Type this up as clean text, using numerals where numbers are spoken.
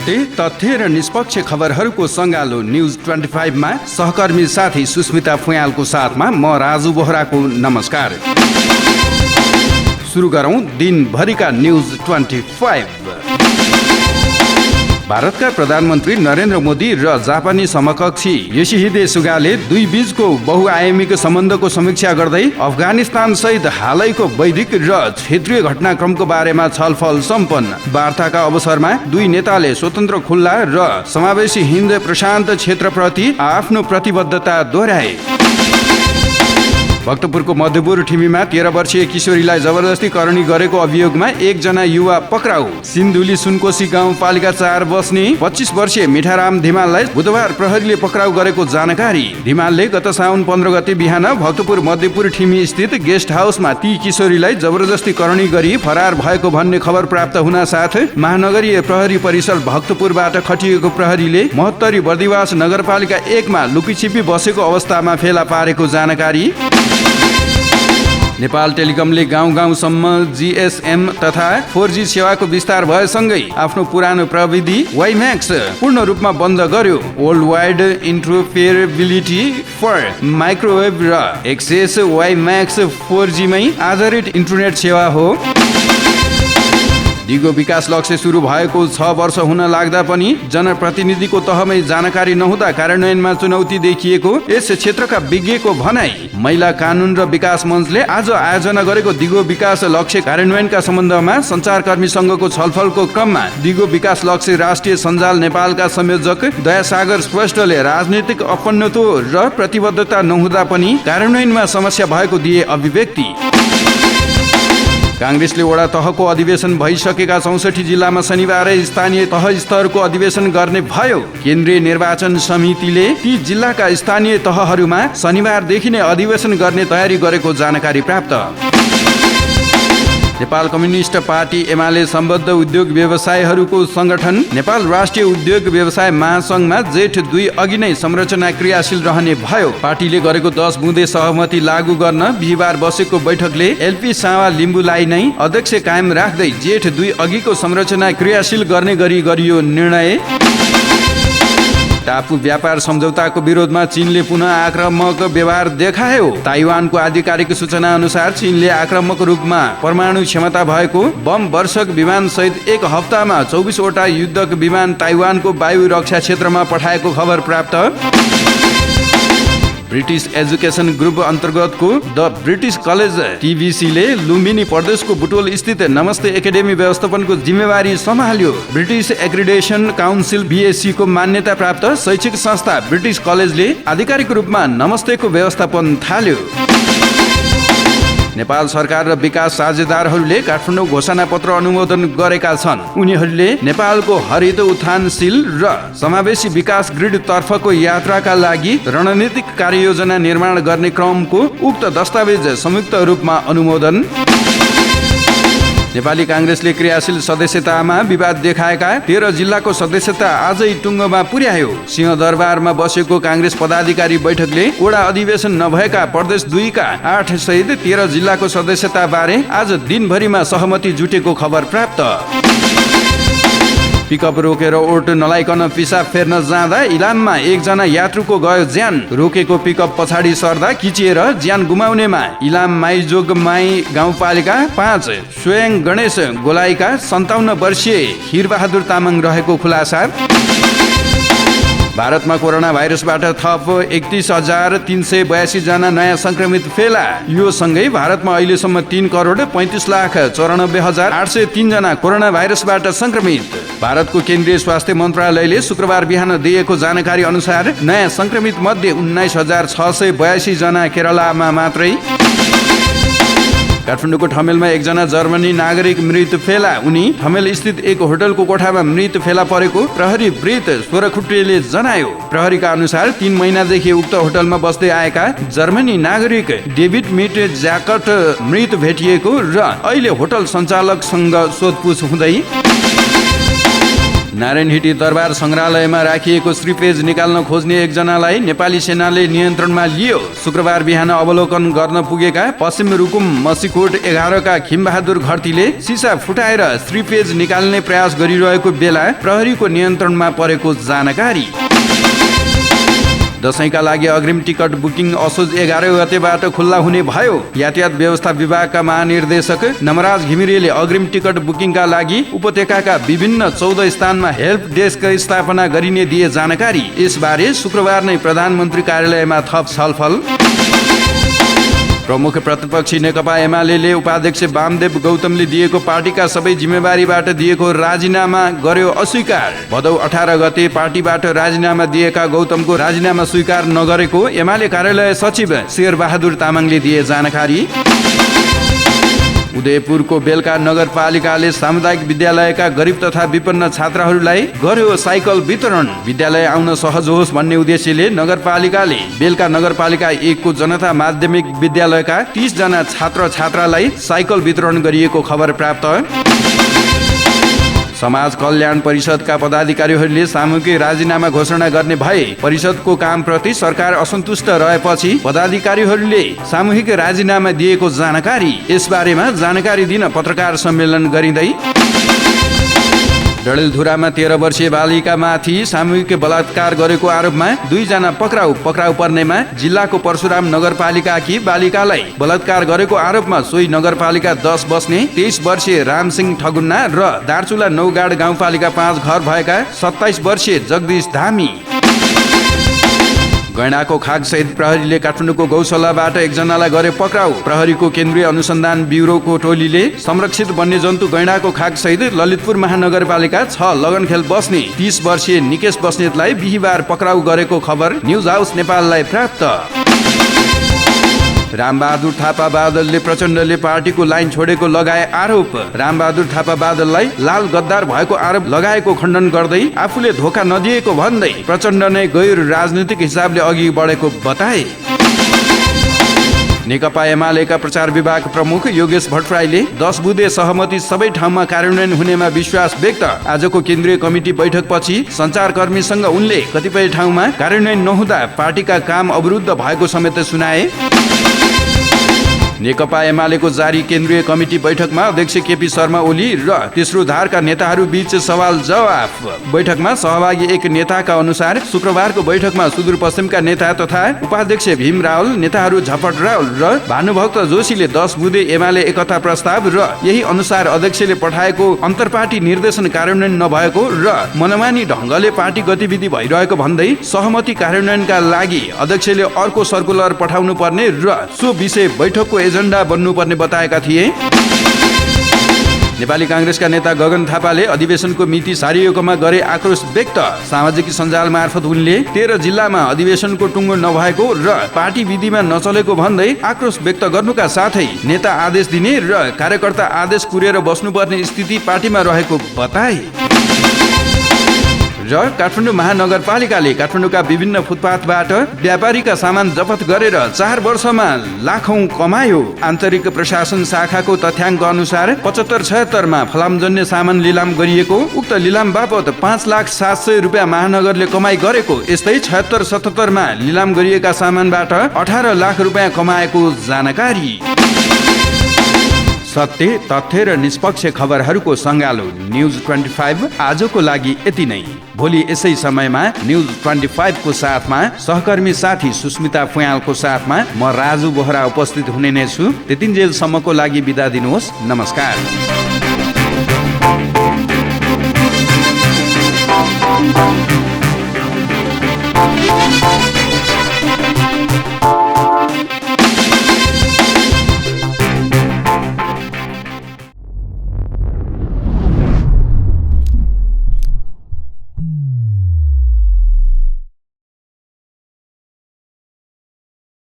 साटै तथ्य र निष्पक्ष खबरहरूको सङ्गालो न्युज 25 मा सहकर्मी साथी सुस्मिता फुयालको साथमा म राजु बोहराको नमस्कार। सुरु गरौँ दिनभरिका न्युज 25। भारतका प्रधानमन्त्री नरेन्द्र मोदी र जापानी समकक्षी योसिहिदे सुगाले दुई बीचको बहुआयामिक सम्बन्धको समीक्षा गर्दै अफगानिस्तान सहित हालैको वैश्विक र क्षेत्रीय घटनाक्रमको बारेमा छलफल सम्पन्न। वार्ताका अवसरमा दुई नेताले स्वतन्त्र, खुल्ला र समावेशी हिन्द प्रशान्त क्षेत्रप्रति आफ्नो प्रतिबद्धता दोहोऱ्याए। भक्तपुरको मध्यपुर ठिमीमा 13 वर्षीय किशोरीलाई जबरजस्ती करणी गरेको अभियोगमा एकजना युवा पक्राउ। सिन्धुली सुनकोशी गाउँपालिका 4 बस्ने 25 वर्षीय मिठाराम धिमाललाई बुधबार प्रहरीले पक्राउ गरेको जानकारी। धिमालले गत साउन 15 गते बिहान भक्तपुर मध्यपुर ठिमी स्थित गेस्ट हाउसमा ती किशोरीलाई जबरजस्ती करणी गरी फरार भएको भन्ने खबर प्राप्त हुन साथ महानगरीय प्रहरी परिसर भक्तपुरबाट खटिएको प्रहरीले महोत्तरी बर्दिवास नगरपालिका 1 मा लुकीछिपी बसेको अवस्थामा फेला पारेको जानकारी। नेपाल टेलिकमले गाउँ-गाउँसम्म GSM तथा 4G सेवाको विस्तार भएसँगै आफ्नो पुरानो प्रविधि वाइम्याक्स पूर्ण रूपमा बन्द गर्यो। वर्ल्ड वाइड इन्टरफेरेबिलिटी फर माइक्रोवेभ र एक्सेस वाइम्याक्स 4G मै आधारित इन्टरनेट सेवा हो। दिगो विकास लक्ष्य सुरु भएको 6 वर्ष हुन लाग्दा पनि जनप्रतिनिधिको तहमै जानकारी नहुँदा कार्यान्वयनमा चुनौती देखिएको यस क्षेत्रका विज्ञको भनाई। महिला कानुन र विकास मञ्चले आज आयोजना गरेको दिगो विकास लक्ष्य कार्यान्वयनका सम्बन्धमा सञ्चारकर्मी संघको छलफलको क्रममा दिगो विकास लक्ष्य राष्ट्रिय सञ्जाल नेपालका संयोजक दयासागर श्रेष्ठले राजनीतिक अपन्नतो र प्रतिबद्धता नहुँदा पनि कार्यान्वयनमा समस्या भएको दिए अभिव्यक्ति। काङ्ग्रेसले वडा तहको अधिवेशन भइसकेका 64 जिल्लामा शनिबार स्थानीय तह स्तरको अधिवेशन गर्ने भयो। केन्द्रीय निर्वाचन समितिले ती जिल्लाका स्थानीय तहहरूमा शनिबारदेखि नै अधिवेशन गर्ने तयारी गरेको जानकारी प्राप्त। नेपाल कम्युनिस्ट पार्टी एमाले सम्बद्ध उद्योग व्यवसायहरूको संगठन नेपाल राष्ट्रिय उद्योग व्यवसाय महासंघमा जेठ 2 अघि नै संरचना क्रियाशील रहने भयो। पार्टीले गरेको 10 बुँदे सहमति लागू गर्न बिहिबार बसेको बैठकले एलपी सावा लिम्बुलाई नै अध्यक्ष कायम राख्दै जेठ 2 अघिको संरचना क्रियाशील गर्ने गरी गरियो निर्णय। टापु व्यापार सम्झौताको विरोधमा चीनले पुनः आक्रामक व्यवहार देखायो। ताइवानको आधिकारिक सूचना अनुसार चीनले आक्रामक रूपमा परमाणु क्षमता भएको बम वर्षक विमान सहित 1 हप्तामा 24 वटा युद्धक विमान ताइवानको वायु रक्षा क्षेत्रमा पठाएको खबर प्राप्त। ब्रिटिस एजुकेसन ग्रुप अन्तर्गतको द ब्रिटिस कलेज TBCले लुम्बिनी प्रदेशको बुटोल स्थित नमस्ते एकाडेमी व्यवस्थापनको जिम्मेवारी सम्हाल्यो। ब्रिटिस एक्रिडेसन काउन्सिल BAC को मान्यता प्राप्त शैक्षिक संस्था ब्रिटिस कलेजले आधिकारिक रूपमा नमस्तेको व्यवस्थापन थाल्यो। नेपाल सरकार र विकास साझेदारहरूले काठमाडौँ घोषणापत्र अनुमोदन गरेका छन्। उनीहरूले नेपालको हरित उत्थानशील र समावेशी विकास ग्रिड तर्फको यात्राका लागि रणनीतिक कार्ययोजना निर्माण गर्ने क्रमको उक्त दस्तावेज संयुक्त रूपमा अनुमोदन। नेपाली काङ्ग्रेसले क्रियाशील सदस्यतामा विवाद देखाएका 13 जिल्लाको सदस्यता आजै टुङ्गोमा पुर्यायो। सिंहदरबारमा बसेको काङ्ग्रेस पदाधिकारी बैठकले वडा अधिवेशन नभएका प्रदेश 2 का 8 सहित 13 जिल्लाको सदस्यता बारे आज दिनभरिमा सहमति जुटेको खबर प्राप्त। पिकअप रोकेर ओट नलाइकन पिसाब फेर्न जाँदा इलाममा एकजना यात्रुको गयो ज्यान। रोकेको पिकअप पछाडि सर्दा किचिएर ज्यान गुमाउनेमा इलाम माइजोग माई गाउँपालिका 5 स्वयं गणेश गोलाईका 57 वर्षीय हिरबहादुर तामाङ रहेको खुलासा। भारतमा कोरोना भाइरसबाट थप 31,382 जना नयाँ संक्रमित फेला। यो सँगै भारतमा अहिलेसम्म 3,35,94,803 जना कोरोना भाइरसबाट संक्रमित। भारतको केन्द्रीय स्वास्थ्य मन्त्रालयले शुक्रबार बिहान दिएको जानकारी अनुसार नयाँ संक्रमित मध्ये 19,682 जना केरलामा मात्रै। काठमाडौँको ठमेलमा एकजना जर्मनी नागरिक मृत फेला। उनी ठमेल स्थित एक होटलको कोठामा मृत फेला परेको प्रहरी वृत्त सोह्रखुट्टेले जनायो। प्रहरीका अनुसार 3 महिनादेखि उक्त होटलमा बस्दै आएका जर्मनी नागरिक डेभिड मिट ज्याकट मृत भेटिएको र अहिले होटल सञ्चालकसँग सोधपुछ हुँदै। नारायणहिटी दरबार संग्रहालयमा राखिएको श्रीपेज निकाल्न खोज्ने एकजनालाई नेपाली सेनाले नियन्त्रणमा लियो। शुक्रबार बिहान अवलोकन गर्न पुगेका पश्चिम रुकुम मसीकोट 11 का खिमबहादुर घरतीले सिसा फुटाएर श्रीपेज निकाल्ने प्रयास गरिरहेको बेला प्रहरीको नियन्त्रणमा परेको जानकारी। दशैंका लागि अग्रिम टिकट बुकिङ असोज 11 गतेबाट खुल्ला हुने भयो। यातायात व्यवस्था विभागका महानिर्देशक नमराज घिमिरेले अग्रिम टिकट बुकिङका लागि उपत्यकाका विभिन्न 14 स्थानमा हेल्प डेस्क स्थापना गरिने दिए जानकारी। यसबारे शुक्रबार नै प्रधानमन्त्री कार्यालयमा थप छलफल। प्रमुख प्रतिपक्षी नेकपा एमाले उपाध्यक्ष वामदेव गौतमले दिएको पार्टीका सबै जिम्मेवारीबाट दिएको राजीनामा गर्यो अस्वीकार। भदौ 18 गते पार्टीबाट राजीनामा दिएका गौतमको राजीनामा स्वीकार नगरेको एमाले कार्यालय सचिव शेरबहादुर तामाङले दिए जानकारी। उदयपुरको बेलका नगरपालिकाले सामुदायिक विद्यालयका गरिब तथा विपन्न छात्रहरूलाई गर्यो साइकल वितरण। विद्यालय आउन सहज होस् भन्ने उद्देश्यले नगरपालिकाले बेलका नगरपालिका 1 को जनता माध्यमिक विद्यालयका 30 जना छात्र छात्रालाई साइकल वितरण गरिएको खबर प्राप्त। समाज कल्याण परिषदका पदाधिकारीहरूले सामूहिक राजीनामा घोषणा गर्ने भए परिषदको कामप्रति सरकार असन्तुष्ट रहेपछि पदाधिकारीहरूले सामूहिक राजीनामा दिएको जानकारी। यसबारेमा जानकारी दिन पत्रकार सम्मेलन गरिँदै डडेलधुरामा 13 वर्षीय बालिकामाथि सामूहिक बलात्कार गरेको आरोपमा 2 जना पक्राउ पर्नेमा जिल्लाको परशुराम नगरपालिकाकी बालिकालाई बलात्कार गरेको आरोपमा सोही नगरपालिका 10 बस्ने 23 वर्षीय रामसिंह ठगुन्ना र दार्चुला नौगाड गाउँपालिका 5 घर भएका 27 वर्षीय जगदीश धामी। गैंडाको खाग सहित प्रहरीले काठमाडौँको गौशालाबाट एकजनालाई गरे पक्राउ। प्रहरीको केन्द्रीय अनुसन्धान ब्युरोको टोलीले संरक्षित वन्यजन्तु गैंडाको खाग सहित ललितपुर महानगरपालिका 6 लगनखेल बस्ने 30 वर्षीय निकेश बस्नेतलाई बिहिबार पक्राउ गरेको खबर न्युज हाउस नेपाललाई प्राप्त। रामबहादुर थापा बादलले प्रचण्डले पार्टीको लाइन छोडेको लगाए आरोप। रामबहादुर थापा बादललाई लाल गद्दार भएको आरोप लगाएको खण्डन गर्दै आफूले धोका नदिएको भन्दै प्रचण्ड नै गैर राजनीतिक हिसाबले अघि बढेको बताए। नेकपा एमालेका प्रचार विभाग प्रमुख योगेश भट्टराईले 10 बुँदे सहमति सबै ठाउँमा कार्यान्वयन हुनेमा विश्वास व्यक्त। आजको केन्द्रीय कमिटी बैठकपछि सञ्चारकर्मीसँग उनले कतिपय ठाउँमा कार्यान्वयन नहुँदा पार्टीका काम अवरुद्ध भएको समेत सुनाए। नेकपा एमालेको जारी केन्द्रीय कमिटी बैठकमा अध्यक्ष केपी शर्मा ओली र तेस्रो धारका नेताहरू बीच सवाल जवाफ। बैठकमा सहभागी एक नेताका अनुसार शुक्रबारको बैठकमा सुदूरपश्चिमका नेता तथा उपाध्यक्ष भीम रावल, नेताहरू झपट रावल र भानुभक्त जोशीले 10 बुँदे एमाले एकता प्रस्ताव र यही अनुसार अध्यक्षले पठाएको अन्तर्पार्टी निर्देशन कार्यान्वयन नभएको र मनमानी ढङ्गले पार्टी गतिविधि भइरहेको भन्दै सहमति कार्यान्वयनका लागि अध्यक्षले अर्को सर्कुलर पठाउनु पर्ने र सो विषय बैठकको एजेन्डा बन्नुपर्ने बताएका थिए। नेपाली कांग्रेसका नेता गगन थापाले अधिवेशनको मिति सारिएकोमा गरे आक्रोश व्यक्त। सामाजिक सञ्जाल मार्फत उनले 13 जिल्लामा अधिवेशनको टुङ्गो नभएको र पार्टी विधिमा नचलेको भन्दै आक्रोश व्यक्त गर्नुका साथै नेता आदेश दिने र कार्यकर्ता आदेश कुरेर बस्नुपर्ने स्थिति पार्टीमा रहेको बताए। र काठमाडौँ महानगरपालिकाले काठमाडौँका विभिन्न फुटपाथबाट व्यापारीका सामान जफत गरेर 4 वर्षमा लाखौं कमायो। आन्तरिक प्रशासन शाखाको तथ्याङ्क अनुसार 75-76 मा फलामजन्य सामान लिलाम गरिएको। उक्त लिलाम बापत 5,700,000 रुपियाँ महानगरले कमाई गरेको। यस्तै 76-77 मा लिलाम गरिएका सामानबाट 18 लाख रुपियाँ कमाएको जानकारी। सत्य, तथ्य र निष्पक्ष खबरहरूको सङ्गालो न्युज 25 आजको लागि यति नै। भोलि यसै समयमा न्युज 25 को साथमा सहकर्मी साथी सुस्मिता फुयालको साथमा म राजु बोहरा उपस्थित हुने नै छु। त्यतिन्जेलसम्मको लागि बिदा दिनुहोस्। नमस्कार।